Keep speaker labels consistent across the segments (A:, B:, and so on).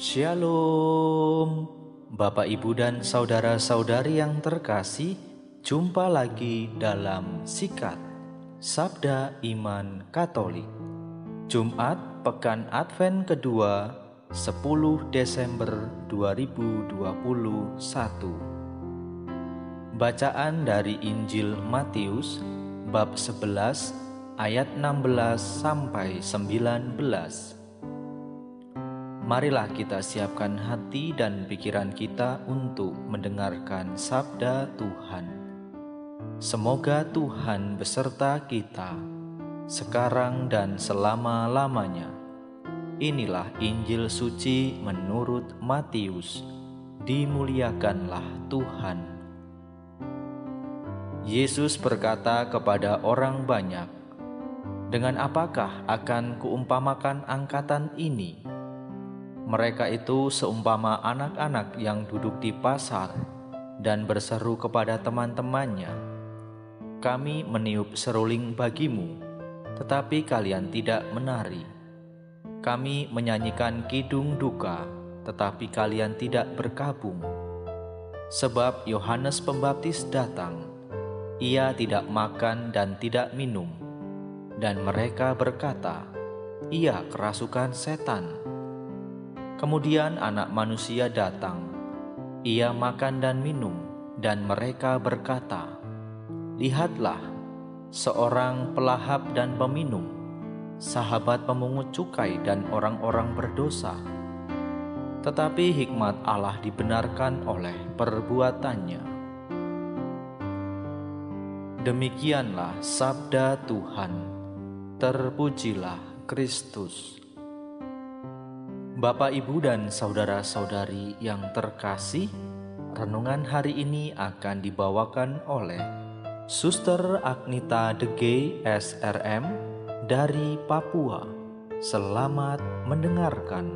A: Shalom, Bapak, Ibu, dan saudara-saudari yang terkasih. Jumpa lagi dalam Sikat Sabda Iman Katolik, Jumat Pekan Advent kedua, 10 Desember 2021. Bacaan dari Injil Matius bab 11 ayat 16 sampai 19. Marilah kita siapkan hati dan pikiran kita untuk mendengarkan sabda Tuhan. Semoga Tuhan beserta kita, sekarang dan selama-lamanya. Inilah Injil suci menurut Matius. Dimuliakanlah Tuhan. Yesus berkata kepada orang banyak, "Dengan apakah akan kuumpamakan angkatan ini? Mereka itu seumpama anak-anak yang duduk di pasar dan berseru kepada teman-temannya, 'Kami meniup seruling bagimu, tetapi kalian tidak menari. Kami menyanyikan kidung duka, tetapi kalian tidak berkabung. Sebab Yohanes Pembaptis datang, ia tidak makan dan tidak minum, dan mereka berkata, ia kerasukan setan. Kemudian Anak Manusia datang, ia makan dan minum, dan mereka berkata, lihatlah, seorang pelahap dan peminum, sahabat pemungut cukai dan orang-orang berdosa. Tetapi hikmat Allah dibenarkan oleh perbuatannya." Demikianlah sabda Tuhan. Terpujilah Kristus. Bapak, Ibu, dan saudara-saudari yang terkasih, renungan hari ini akan dibawakan oleh Suster Agnita Dege SRM dari Papua. Selamat mendengarkan.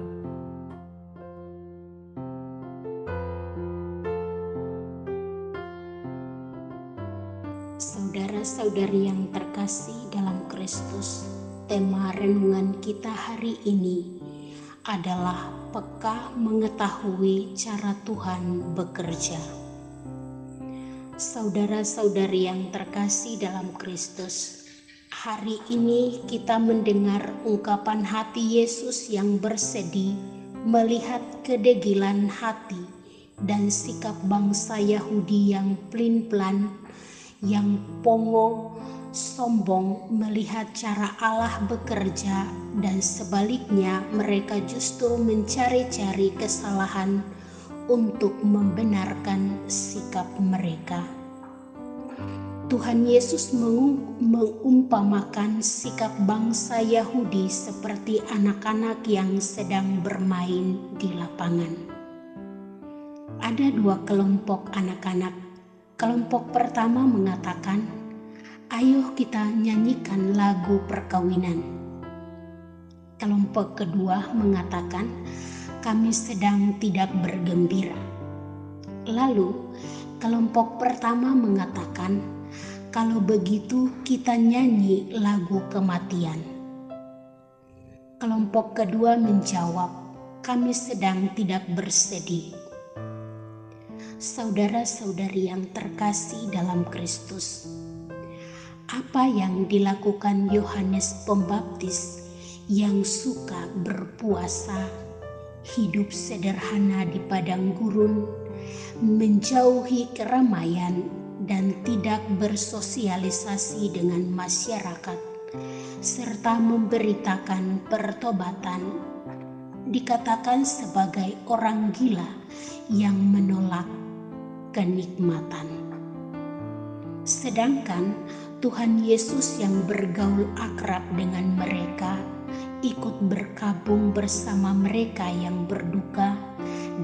B: Saudara-saudari yang terkasih dalam Kristus, tema renungan kita hari ini adalah peka mengetahui cara Tuhan bekerja. Saudara-saudari yang terkasih dalam Kristus, hari ini kita mendengar ungkapan hati Yesus yang bersedih melihat kedegilan hati dan sikap bangsa Yahudi yang pelin-pelan, yang pongo, sombong melihat cara Allah bekerja, dan sebaliknya mereka justru mencari-cari kesalahan untuk membenarkan sikap mereka. Tuhan Yesus mengumpamakan sikap bangsa Yahudi seperti anak-anak yang sedang bermain di lapangan. Ada dua kelompok anak-anak. Kelompok pertama mengatakan, "Ayo kita nyanyikan lagu perkawinan." Kelompok kedua mengatakan, "Kami sedang tidak bergembira." Lalu, kelompok pertama mengatakan, "Kalau begitu kita nyanyi lagu kematian." Kelompok kedua menjawab, "Kami sedang tidak bersedih." Saudara-saudari yang terkasih dalam Kristus, apa yang dilakukan Yohanes Pembaptis yang suka berpuasa, hidup sederhana di padang gurun, menjauhi keramaian, dan tidak bersosialisasi dengan masyarakat, serta memberitakan pertobatan, dikatakan sebagai orang gila yang menolak kenikmatan. Sedangkan Tuhan Yesus yang bergaul akrab dengan mereka, ikut berkabung bersama mereka yang berduka,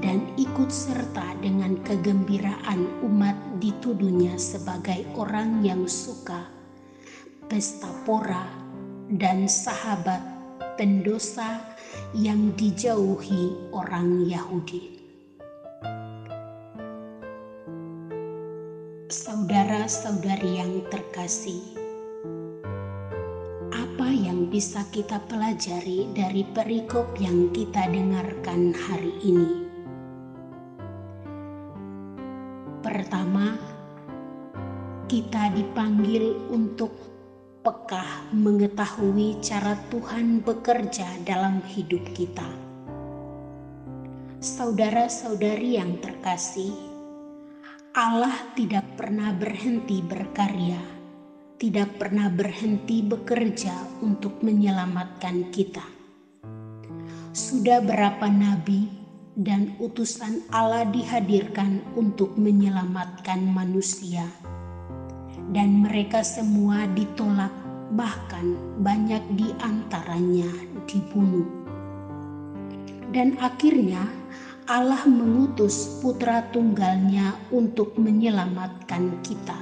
B: dan ikut serta dengan kegembiraan umat dituduhnya sebagai orang yang suka pesta pora dan sahabat pendosa yang dijauhi orang Yahudi. Saudara-saudari yang terkasih, apa yang yang bisa kita pelajari dari perikop yang kita dengarkan hari ini? Pertama, kita dipanggil untuk peka mengetahui cara Tuhan bekerja dalam hidup kita. Saudara-saudari yang terkasih, Allah tidak pernah berhenti berkarya, tidak pernah berhenti bekerja untuk menyelamatkan kita. Sudah berapa nabi dan utusan Allah dihadirkan untuk menyelamatkan manusia, dan mereka semua ditolak, bahkan banyak di antaranya dibunuh. Dan akhirnya Allah mengutus putra tunggalnya untuk menyelamatkan kita,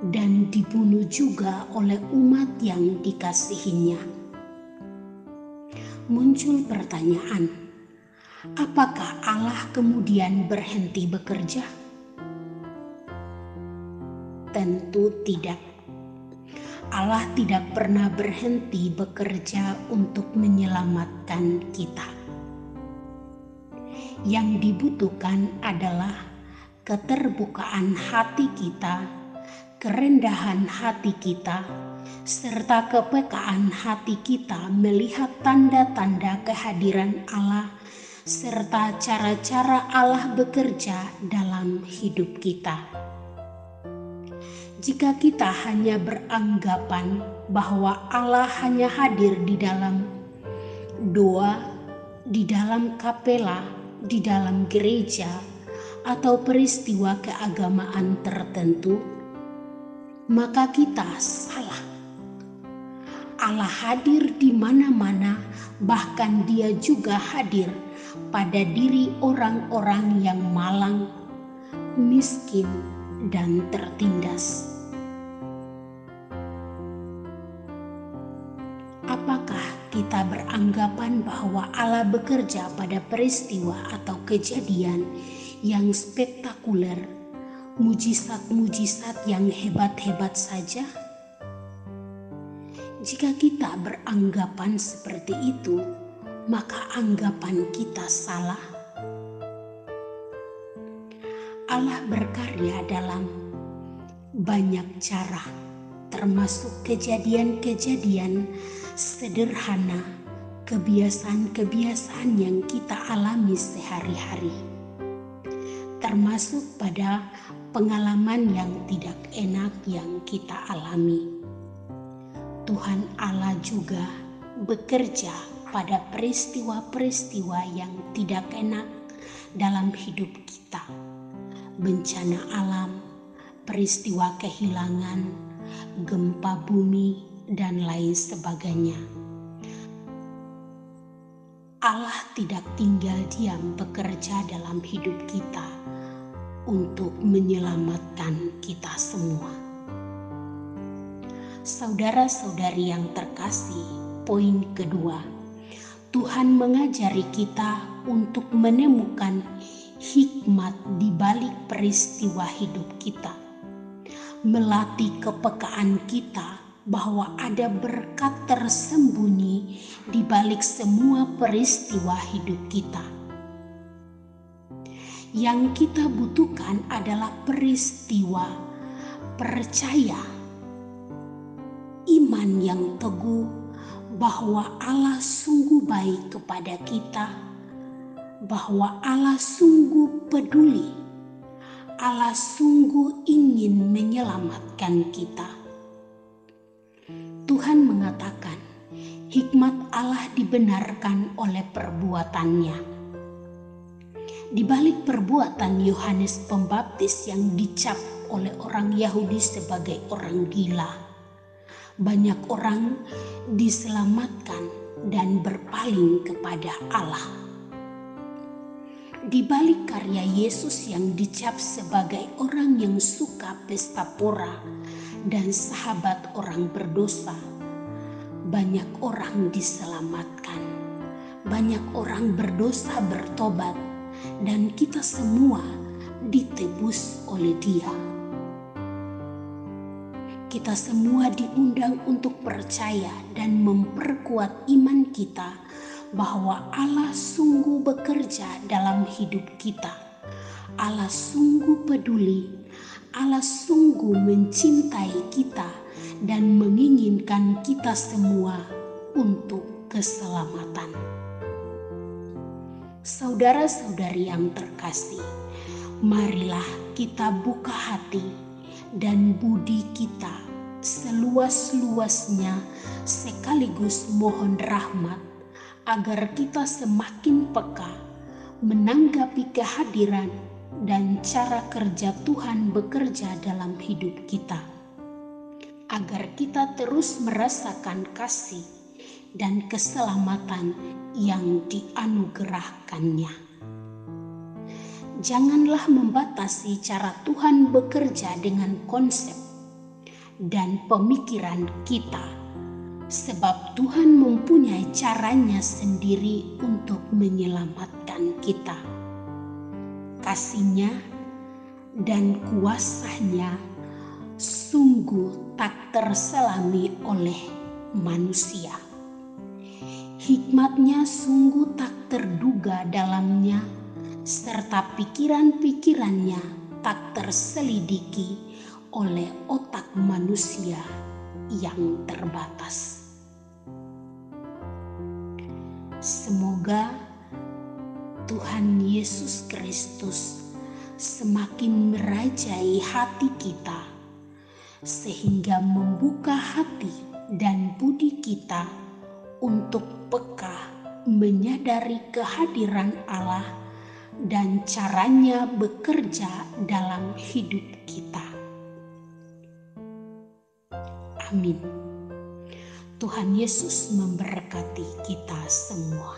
B: dan dibunuh juga oleh umat yang dikasihinya. Muncul pertanyaan, apakah Allah kemudian berhenti bekerja? Tentu tidak. Allah tidak pernah berhenti bekerja untuk menyelamatkan kita. Yang dibutuhkan adalah keterbukaan hati kita, kerendahan hati kita, serta kepekaan hati kita melihat tanda-tanda kehadiran Allah serta cara-cara Allah bekerja dalam hidup kita. Jika kita hanya beranggapan bahwa Allah hanya hadir di dalam doa, di dalam kapela, di dalam gereja, atau peristiwa keagamaan tertentu, maka kita salah. Allah hadir di mana-mana, bahkan Dia juga hadir pada diri orang-orang yang malang, miskin, dan tertindas. Apakah kita beranggapan bahwa Allah bekerja pada peristiwa atau kejadian yang spektakuler, mujizat-mujizat yang hebat-hebat saja? Jika kita beranggapan seperti itu, maka anggapan kita salah. Allah berkarya dalam banyak cara, termasuk kejadian-kejadian sederhana, kebiasaan-kebiasaan yang kita alami sehari-hari, termasuk pada pengalaman yang tidak enak yang kita alami. Tuhan Allah juga bekerja pada peristiwa-peristiwa yang tidak enak dalam hidup kita. Bencana alam, peristiwa kehilangan, gempa bumi, dan lain sebagainya. Allah tidak tinggal diam bekerja dalam hidup kita untuk menyelamatkan kita semua. Saudara-saudari yang terkasih, poin kedua, Tuhan mengajari kita untuk menemukan hikmat di balik peristiwa hidup kita, melatih kepekaan kita bahwa ada berkat tersembunyi di balik semua peristiwa hidup kita. Yang kita butuhkan adalah peristiwa percaya, iman yang teguh bahwa Allah sungguh baik kepada kita, bahwa Allah sungguh peduli, Allah sungguh ingin menyelamatkan kita. Tuhan mengatakan, hikmat Allah dibenarkan oleh perbuatannya. Di balik perbuatan Yohanes Pembaptis yang dicap oleh orang Yahudi sebagai orang gila, banyak orang diselamatkan dan berpaling kepada Allah. Di balik karya Yesus yang dicap sebagai orang yang suka pesta pora dan sahabat orang berdosa, banyak orang diselamatkan, banyak orang berdosa bertobat, dan kita semua ditebus oleh Dia. kita semua diundang untuk percaya dan memperkuat iman kita bahwa Allah sungguh bekerja dalam hidup kita. Allah sungguh peduli, Allah sungguh mencintai kita dan menginginkan kita semua untuk keselamatan. Saudara-saudari yang terkasih, marilah kita buka hati dan budi kita seluas-luasnya sekaligus mohon rahmat agar kita semakin peka menanggapi kehadiran dan cara kerja Tuhan bekerja dalam hidup kita, agar kita terus merasakan kasih dan keselamatan yang dianugerahkannya. Janganlah membatasi cara Tuhan bekerja dengan konsep dan pemikiran kita, sebab Tuhan mempunyai caranya sendiri untuk menyelamatkan kita. Kasih-Nya dan kuasa-Nya sungguh tak terselami oleh manusia. Hikmat-Nya sungguh tak terduga dalamnya, serta pikiran-pikirannya tak terselidiki oleh otak manusia yang terbatas. Semoga Tuhan Yesus Kristus semakin merajai hati kita, sehingga membuka hati dan budi kita untuk peka menyadari kehadiran Allah dan caranya bekerja dalam hidup kita. Amin. Tuhan Yesus memberkati kita semua.